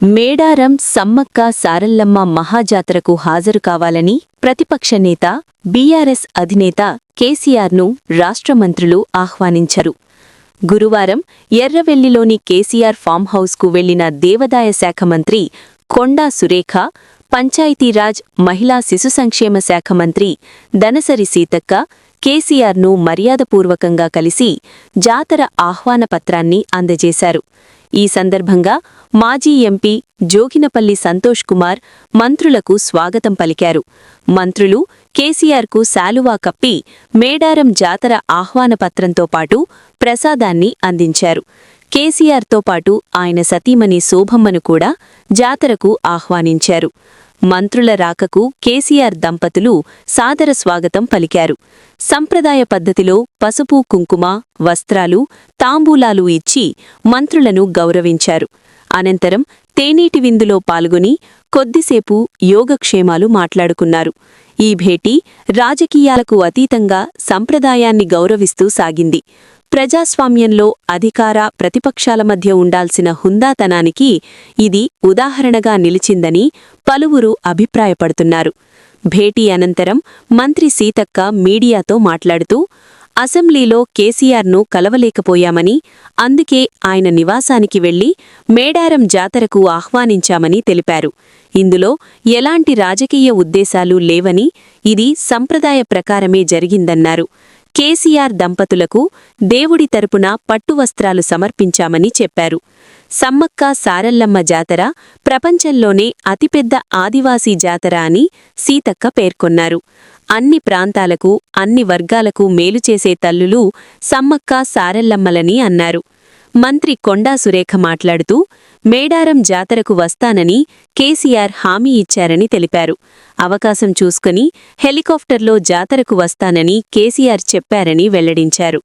మేడారం సమ్మక్క సారల్లమ్మ మహాజాతరకు హాజరు కావాలని ప్రతిపక్ష నేత బీఆర్ఎస్ అధినేత కేసీఆర్ను రాష్ట్ర మంత్రులు ఆహ్వానించారు. గురువారం ఎర్రవెల్లిలోని కేసీఆర్ ఫామ్ హౌస్కు వెళ్లిన దేవాదాయ శాఖ మంత్రి కొండా సురేఖ, పంచాయతీరాజ్ మహిళా శిశు సంక్షేమ శాఖ మంత్రి దనసరి సీతక్క కేసీఆర్ను మర్యాదపూర్వకంగా కలిసి జాతర ఆహ్వాన పత్రాన్ని అందజేశారు. ఈ సందర్భంగా మాజీ ఎంపీ జోగినపల్లి సంతోష్ కుమార్ మంత్రులకు స్వాగతం పలికారు. మంత్రులు కేసీఆర్కు శాలువా కప్పి మేడారం జాతర ఆహ్వాన పత్రంతో పాటు ప్రసాదాన్ని అందించారు. కేసీఆర్తో పాటు ఆయన సతీమణి శోభమ్మను కూడా జాతరకు ఆహ్వానించారు. మంత్రుల రాకకు కేసీఆర్ దంపతులు సాదర స్వాగతం పలికారు. సంప్రదాయ పద్ధతిలో పసుపు, కుంకుమ, వస్త్రాలు, తాంబూలాలు ఇచ్చి మంత్రులను గౌరవించారు. అనంతరం తేనీటి విందులో పాల్గొని కొద్దిసేపు యోగక్షేమాలు మాట్లాడుకున్నారు. ఈ భేటీ రాజకీయాలకు అతీతంగా సంప్రదాయాన్ని గౌరవిస్తూ సాగింది. ప్రజాస్వామ్యంలో అధికార, ప్రతిపక్షాల మధ్య ఉండాల్సిన హుందాతనానికి ఇది ఉదాహరణగా నిలిచిందని పలువురు అభిప్రాయపడుతున్నారు. భేటీ అనంతరం మంత్రి సీతక్క మీడియాతో మాట్లాడుతూ, అసెంబ్లీలో కేసీఆర్ను కలవలేకపోయామని, అందుకే ఆయన నివాసానికి వెళ్లి మేడారం జాతరకు ఆహ్వానించామని తెలిపారు. ఇందులో ఎలాంటి రాజకీయ ఉద్దేశాలు లేవని, ఇది సంప్రదాయ ప్రకారమే జరిగిందన్నారు. కేసీఆర్ దంపతులకు దేవుడి తరపున పట్టువస్త్రాలు సమర్పించామని చెప్పారు. సమ్మక్క సారల్లమ్మ జాతర ప్రపంచంలోనే అతిపెద్ద ఆదివాసీ జాతర అని సీతక్క పేర్కొన్నారు. అన్ని ప్రాంతాలకు, అన్ని వర్గాలకు మేలు చేసే తల్లులు సమ్మక్క సారల్లమ్మలని అన్నారు. మంత్రి కొండా సురేఖ మాట్లాడుతూ, మేడారం జాతరకు వస్తానని కేసీఆర్ హామీ ఇచ్చారని తెలిపారు. అవకాశం చూసుకుని హెలికాప్టర్లో జాతరకు వస్తానని కేసీఆర్ చెప్పారని వెల్లడించారు.